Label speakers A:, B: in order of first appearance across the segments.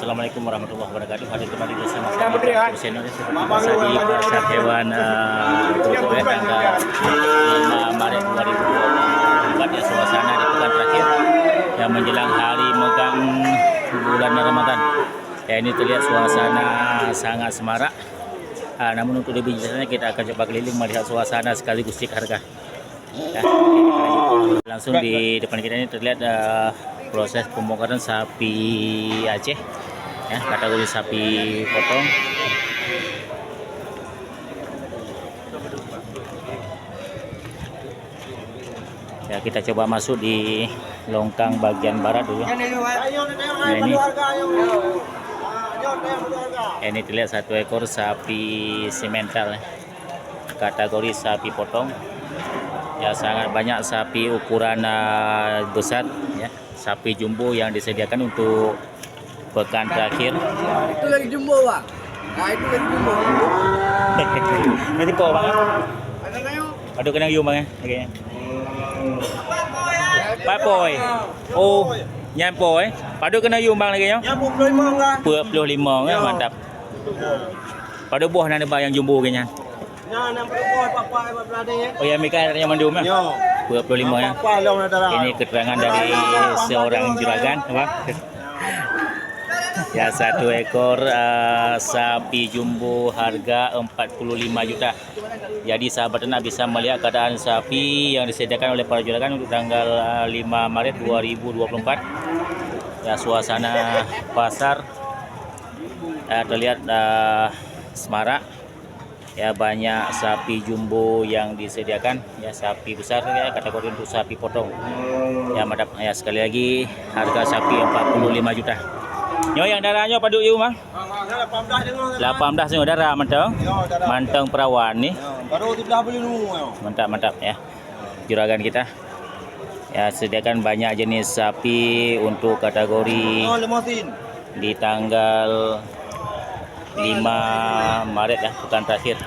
A: Assalamualaikum warahmatullahi wabarakatuh. Hari kembali bersama kami di channel seperti biasa di pasar hewan Bogor tanggal 5 Maret 2024 ya, suasana di pekan terakhir yang menjelang hari megang bulan Ramadan. Ya, ini terlihat suasana sangat semarak. Namun untuk lebih jelasnya kita akan coba keliling melihat suasana sekaligus cek harga. Ya, langsung di depan kita ini terlihat proses pembongkaran sapi Aceh ya, kategori sapi potong. Ya, kita coba masuk di longkang bagian barat dulu. Nah, ini terlihat satu ekor sapi simental ya, kategori sapi potong. Ya, sangat banyak sapi ukuran besar ya, sapi jumbo yang disediakan untuk pekan terakhir.
B: Itu lagi jumbo, Pak. Nah, itu lagi jumbo.
A: Nanti po bang. Aduh, kena yum bang kayaknya. Pak Boy. Oh, nyampo Padu kena yum bang lagi ya.
B: 25 kan?
A: 25 ya, mantap. Padu buah nang yang jumbo kayaknya.
B: Nah, nak berbuat apa berladanya?
A: Oh ya, Mika yang mandum ya. 25 ya. Ini keterangan dari seorang juragan, Bang. Ya, satu ekor sapi jumbo harga 45 juta. Jadi sahabat ternak bisa melihat keadaan sapi yang disediakan oleh para juragan untuk tanggal 5 Maret 2024. Ya, suasana pasar terlihat semarak. Ya, banyak sapi jumbo yang disediakan ya, sapi besar ya, kategori untuk sapi potong. Ya, mantap ya, sekali lagi harga sapi 45 juta. Nyo yang darahnya paduk you bang? 18 tengok darah mantap. Mantang perawan nih.
B: Baru 17 beli dulu.
A: Mantap ya. Juragan kita. Ya, sediakan banyak jenis sapi untuk kategori di tanggal 5 Maret ya, pekan terakhir.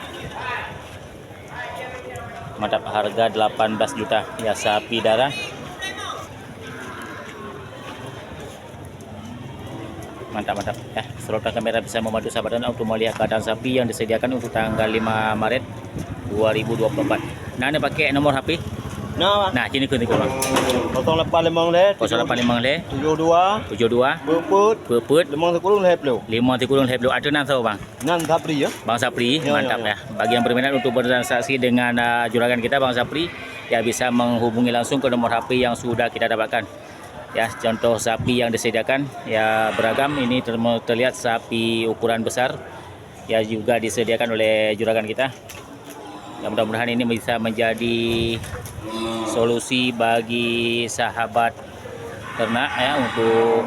A: Mantap, harga 18 juta ya, sapi darah. Mantap ya. Sorotan kamera bisa membantu sahabat dan untuk melihat keadaan sapi yang disediakan untuk tanggal 5 Maret 2024. Nah, ini pakai nomor HP. Nah, sini ke bang.
B: 085 le.
A: 085 le.
B: 72. Beput. 5 le pelu.
A: 5 le pelu. Ada nan tahu bang?
B: Nan Sapri ya.
A: Bang Sapri, mantap ya. Bagi yang berminat untuk bertransaksi dengan juragan kita Bang Sapri, ya bisa menghubungi langsung ke nomor HP yang sudah kita dapatkan. Ya, contoh sapi yang disediakan ya beragam. Ini terlihat sapi ukuran besar ya, juga disediakan oleh juragan kita. Ya, mudah-mudahan ini bisa menjadi solusi bagi sahabat ternak ya untuk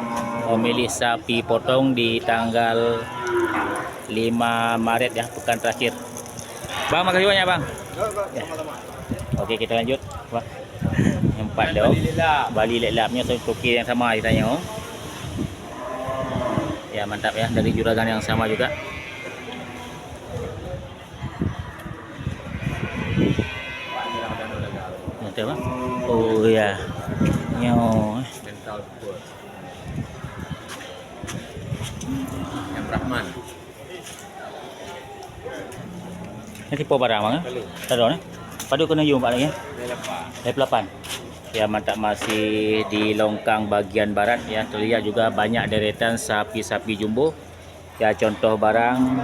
A: memilih sapi potong di tanggal 5 Maret ya, pekan terakhir. Bang, makasih banyak bang ya. Oke, kita lanjut bang. Yang 4 dong Bali lelapnya toki yang sama ditanya. Ya, mantap ya, dari juragan yang sama juga. Mantap bang. Oh ya, nyo
B: Yang Brahman.
A: ini tipe barang bang. Taruh padu kena yum pak lagi. Lepas 8. Ya, mantap, masih di longkang bagian barat ya, terlihat juga banyak deretan sapi-sapi jumbo. Ya, contoh barang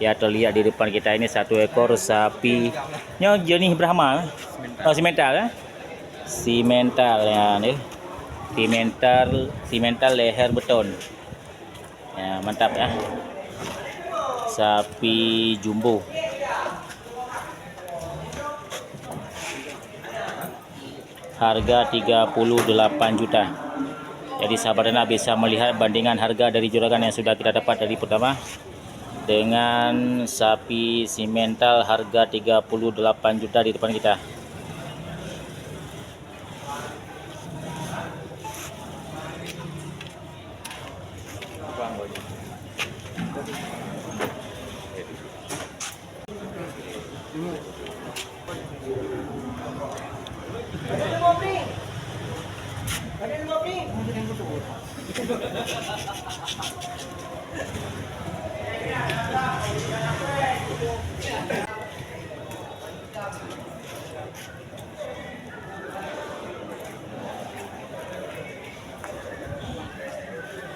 A: ya terlihat di depan kita ini satu ekor sapi nyo jenis Brahma. Oh, simental ya. Simental ya nih. Simental leher beton. Ya, mantap ya. Sapi jumbo. Harga 38 juta. Jadi sahabat ternak bisa melihat bandingan harga dari juragan yang sudah kita dapat dari pertama dengan sapi simental harga 38 juta di depan kita.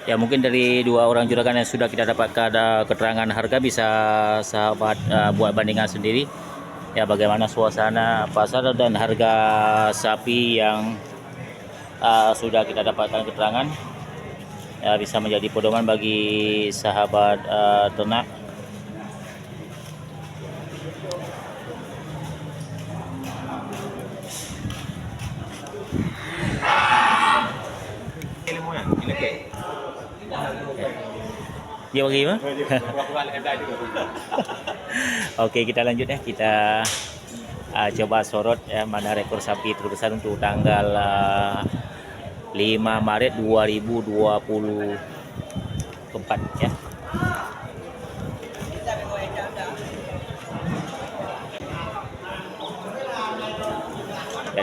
A: Ya mungkin dari dua orang juragan yang sudah kita dapatkan keterangan harga, bisa sahabat buat bandingan sendiri ya bagaimana suasana pasar dan harga sapi yang sudah kita dapatkan keterangan, ya bisa menjadi pedoman bagi sahabat ternak. Dia bagi apa? Oke, kita lanjut ya. Kita coba sorot ya mana rekor sapi terbesar untuk tanggal 5 Maret 2024 ya. Ya,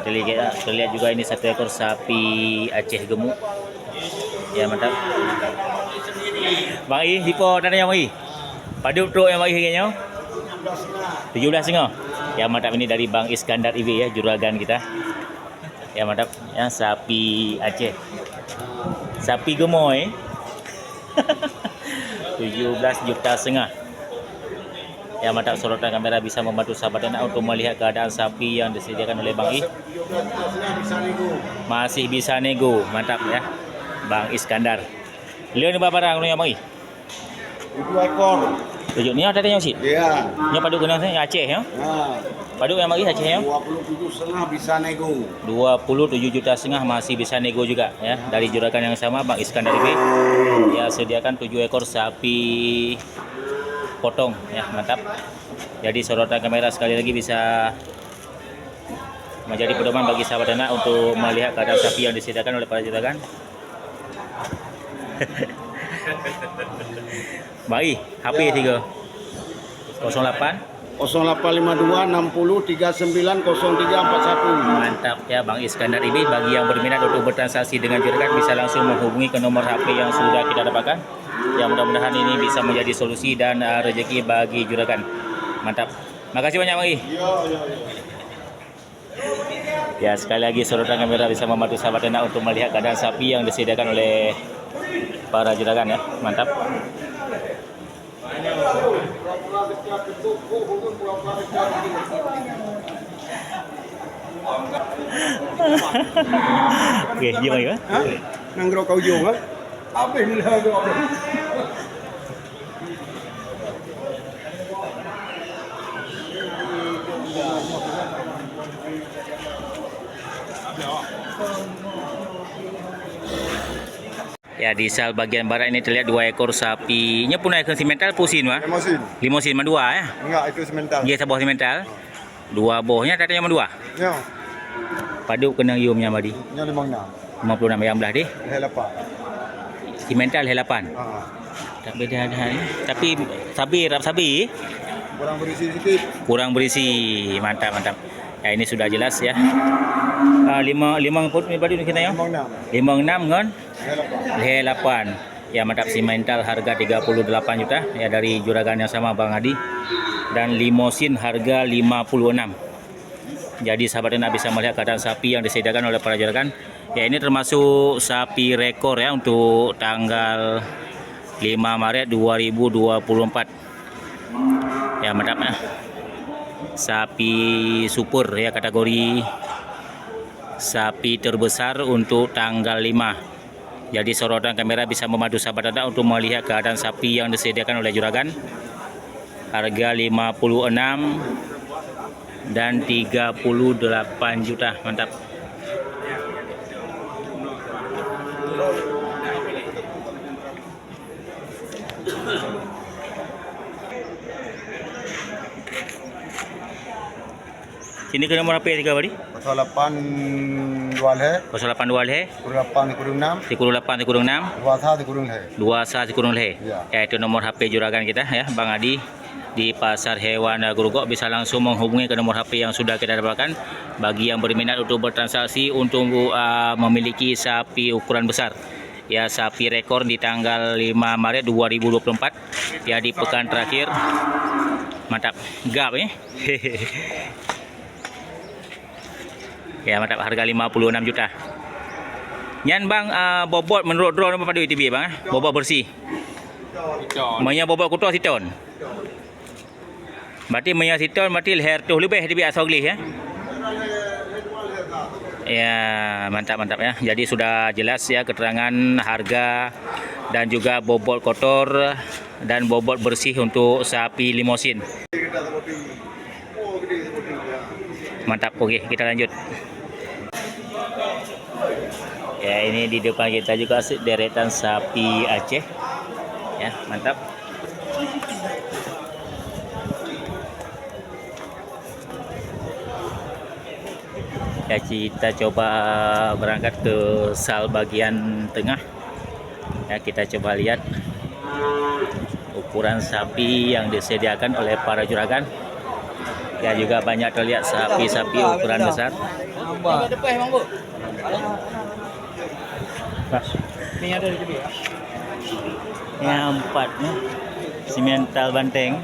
A: terlihat juga ini satu ekor sapi Aceh gemuk. Ya, mantap. Bang I, hipo tanda yang Bang I. Padu truk yang Bang I harganya? 17,5. Ya, mantap, ini dari Bang Iskandar IB ya, juragan kita. Ya, mantap. Ya, sapi Aceh. Sapi gemoy. 17,5 juta. Ya, mantap, sorotan kamera bisa membantu sahabat ternak untuk melihat keadaan sapi yang disediakan oleh Bang I. Masih bisa nego, mantap ya. Bang Iskandar. Beliau ni berapa barang yang Bang I?
B: 7 ekor.
A: 7 ni ada yang sih?
B: Iya.
A: Ni padu kena Aceh ya?
B: Nah,
A: Padu yang Bang I Aceh ya?
B: 27,5 bisa nego.
A: 27,5 juta masih bisa nego juga ya. Dari juragan yang sama Bang Iskandar IB. Ya, sediakan 7 ekor sapi potong ya, mantap. Jadi sorotan kamera sekali lagi bisa menjadi pedoman bagi sahabat ternak untuk melihat keadaan sapi yang disediakan oleh para juragan. Baik, HP 3 08
B: 0852 60 39 0341.
A: Mantap ya Bang Iskandar IB. Bagi yang berminat untuk bertransaksi dengan juragan bisa langsung menghubungi ke nomor HP yang sudah kita dapatkan. Ya, mudah-mudahan ini bisa menjadi solusi dan rezeki bagi juragan. Mantap. Makasih banyak Bang I. Ya, sekali lagi sorotan kamera bisa membantu sahabat ternak untuk melihat keadaan sapi yang disediakan oleh para juragan ya. Mantap. Oke, gimana ya?
B: Nanggro kau jong ah. Apa ini lah kau?
A: Ya, di sel bagian barat ini terlihat 2 ekor sapi. Nya pun ekor simental pusin mah.
B: Limosin.
A: Limosin mah 2 ya.
B: Enggak, itu semental.
A: Dia sebuah simental. 2 bohnya katanya mah 2.
B: Ya,
A: Padu kena yumnya madi.
B: nya 56.
A: 56 yang belah deh.
B: Helapan.
A: Simental 8. Tak beda ada ni. Tapi sapi rap sapi
B: Kurang berisi sedikit.
A: kurang berisi. Mantap, mantap. Ya, ini sudah jelas ya. 5 pun ni badi kita ya.
B: 56.
A: 56 kan?
B: Helapan.
A: 8. Ya, mantap, simental harga 38 juta ya dari juragan yang sama Bang Adi. Dan limosin harga 56. Jadi sahabat ternak bisa melihat keadaan sapi yang disediakan oleh para juragan. Ya, ini termasuk sapi rekor ya untuk tanggal 5 Maret 2024. Ya, mantap ya. Sapi super ya, kategori sapi terbesar untuk tanggal 5. Jadi sorotan kamera bisa membantu sahabat ternak untuk melihat keadaan sapi yang disediakan oleh juragan. Harga 56 dan 38 juta. Mantap. Sini ke nomor apa ya 3 bari?
B: 08 dual hai.
A: 08 dual he,
B: 08 kurung 6.
A: 38 kurung 6,
B: 21 kurung hai.
A: 21 kurung he.
B: Ya.
A: Ya, itu nomor HP juragan kita ya, Bang Adi di Pasar Hewan Grogol. Bisa langsung menghubungi ke nomor HP yang sudah kita dapatkan. Bagi yang berminat untuk bertransaksi untuk memiliki sapi ukuran besar. Ya, sapi rekor di tanggal 5 Maret 2024. Ya, di pekan terakhir. Mantap. Gap Ya, mantap, harga 56 juta. Nyan bang, bobot menurut drone berapa duit TB bang? Bobot bersih. Menya bobot kutu siton. Berarti menya siton berarti leher tu lebih TB asal gelih ya. Ya, mantap ya. Jadi sudah jelas ya keterangan harga dan juga bobot kotor dan bobot bersih untuk sapi limosin. Mantap. Oke, kita lanjut. Ya, ini di depan kita juga deretan sapi Aceh. Ya, mantap. Ya, kita coba berangkat ke sal bagian tengah. Ya, kita coba lihat ukuran sapi yang disediakan oleh para juragan. Ya, juga banyak terlihat sapi-sapi ukuran besar.
B: Ini ada di sini ya.
A: Yang 4 nih, simental banteng.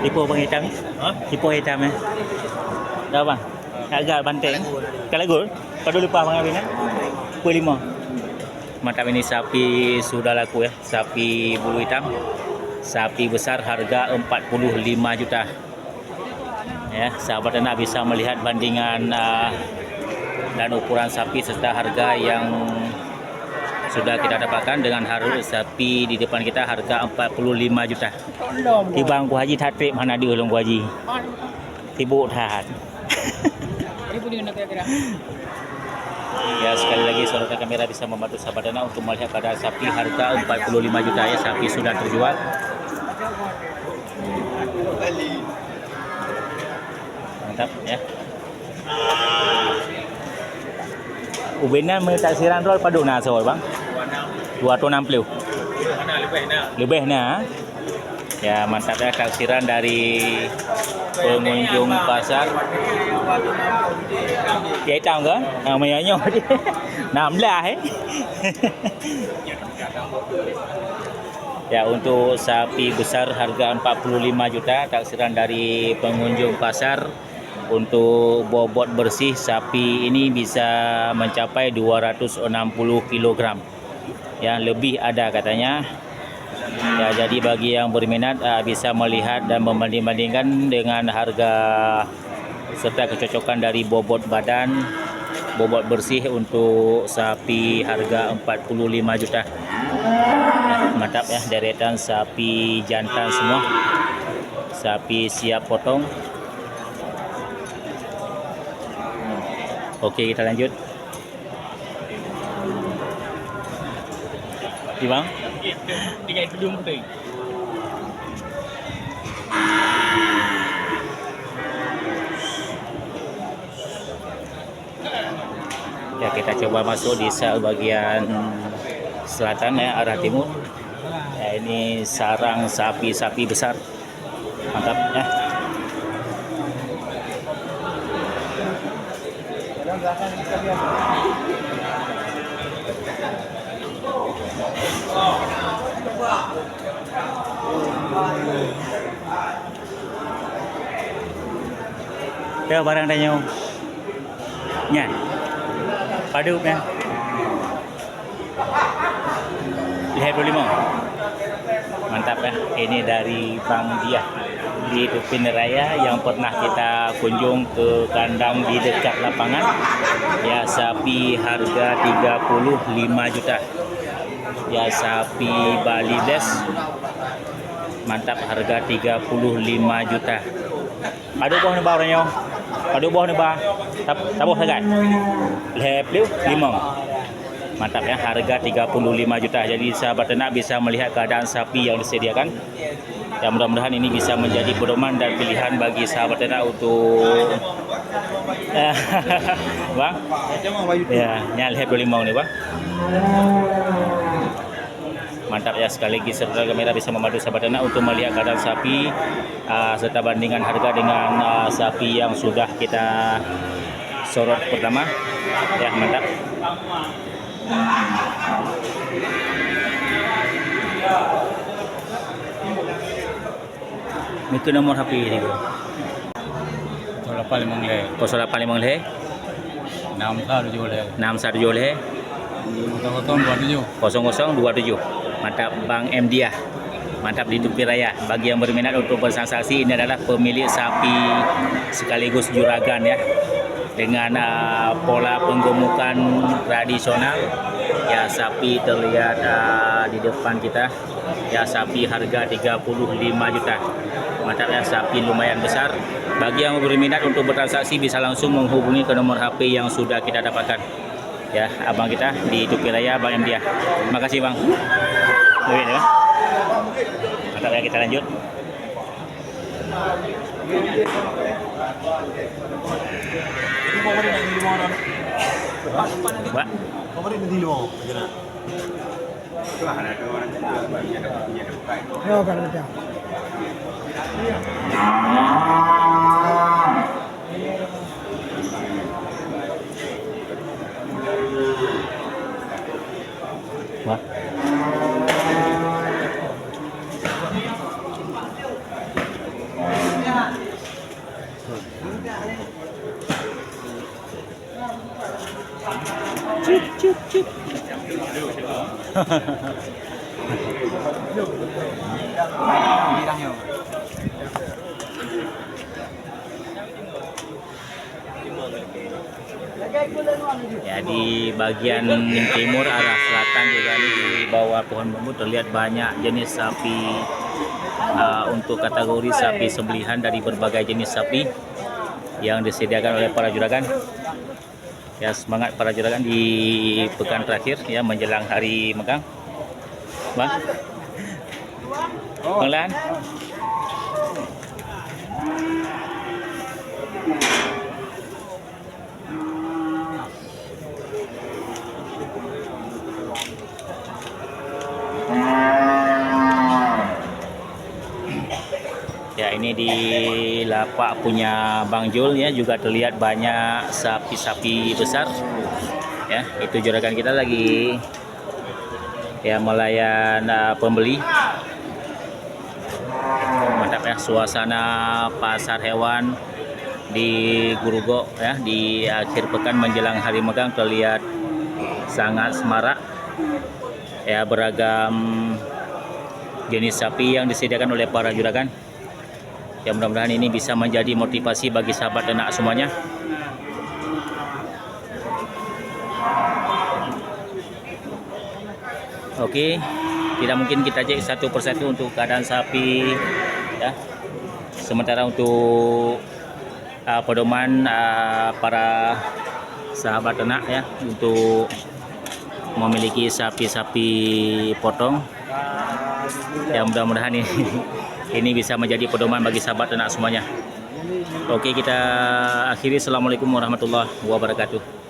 A: Tipu bang hitam ni? Tipu hitam ni? Dah bang? Agak banteng. Kalagur? Pada lupa bang Abin eh? 25. Mantap, ini sapi sudah laku ya. Sapi bulu hitam. Sapi besar harga 45 juta. Ya, sahabat ternak bisa melihat bandingan dan ukuran sapi serta harga yang sudah kita dapatkan dengan harga sapi di depan kita harga 45 juta. Tibang Ku Haji Tatrip mana dia ulung Ku Haji? Tibuk tahan. Ya, sekali lagi sorotan kamera bisa membantu sahabat ternak untuk melihat keadaan sapi harga 45 juta ya. Sapi sudah terjual. Mantap ya. Ubena taksiran roll paduk na sol bang. 260. Mana lebih na. Ya, mantap ya taksiran dari pengunjung pasar. Ya hitam ke? Namanya 16 Ya, untuk sapi besar harga 45 juta taksiran dari pengunjung pasar. Untuk bobot bersih sapi ini bisa mencapai 260 kg. Ya, lebih ada katanya. Ya, jadi bagi yang berminat bisa melihat dan membanding-bandingkan dengan harga serta kecocokan dari bobot badan, bobot bersih untuk sapi harga 45 juta. Ya, mantap ya, deretan sapi jantan semua. Sapi siap potong. Oke, kita lanjut. Di bang? Tiga itu dulu penting. Ya, kita coba masuk di sel bagian selatan ya, arah timur. Ya, ini sarang sapi-sapi besar. Mantap ya. Ya, barang dah nyaw. Nyan. Padu ya. Lihat 25. Mantap ya. Ini dari Bang Dia di Upin Raya yang pernah kita kunjung ke kandang di dekat lapangan. Ya, sapi harga 35 juta. Ya, sapi Bali Les. Mantap, harga 35 juta. Padu bawah ni bawah nyo. Padu bawah ni bawah. Tabuh sangat. Lep liu 5. Mantap ya, harga 35 juta. Jadi sahabat ternak bisa melihat keadaan sapi yang disediakan. Ya, mudah-mudahan ini bisa menjadi pedoman dan pilihan bagi sahabat ternak untuk bang. Ya, nyal lep 25 ni bang. Mantap ya, sekali lagi saudara kamera bisa membantu sahabat ternak untuk melihat keadaan sapi serta bandingan harga dengan sapi yang sudah kita sorot pertama. Ya, mantap. Ini ke nomor HP ni bro.
B: 08 le.
A: 08 le
B: 617 le.
A: 617 le
B: 0027.
A: 0027. Mantap Bang Mdiah. Mantap di tepi raya. Bagi yang berminat untuk bertransaksi, ini adalah pemilik sapi sekaligus juragan ya. Dengan pola penggemukan tradisional. Ya, sapi terlihat di depan kita. Ya, sapi harga 35 juta. Mantap ya, sapi lumayan besar. Bagi yang berminat untuk bertransaksi bisa langsung menghubungi ke nomor HP yang sudah kita dapatkan. Ya, abang kita di tepi raya Bang Mdiah. Terima kasih Bang. Duit ya. Mantap ya, kita lanjut. Pak,
B: Ya kan betul.
A: Pak. Cip cip cip. Ya, di bagian timur arah selatan juga ini di bawah pohon bambu terlihat banyak jenis sapi untuk kategori sapi sembelihan dari berbagai jenis sapi yang disediakan oleh para juragan. Ya, semangat para juragan di pekan terakhir ya menjelang hari megang. Bang. Bang Lan. Ya, ini di lapak punya Bang Jul ya, juga terlihat banyak sapi-sapi besar. Ya, itu juragan kita lagi ya melayan pembeli. Mantap ya, suasana pasar hewan di Gurugo ya di akhir pekan menjelang hari megang terlihat sangat semarak. Ya, beragam jenis sapi yang disediakan oleh para juragan. Ya, mudah-mudahan ini bisa menjadi motivasi bagi sahabat ternak semuanya. Oke, tidak mungkin kita cek satu persatu untuk keadaan sapi ya. Sementara untuk pedoman para sahabat ternak ya untuk memiliki sapi-sapi potong. Ya, mudah-mudahan ini bisa menjadi pedoman bagi sahabat ternak semuanya. Oke, kita akhiri. Assalamualaikum warahmatullahi wabarakatuh.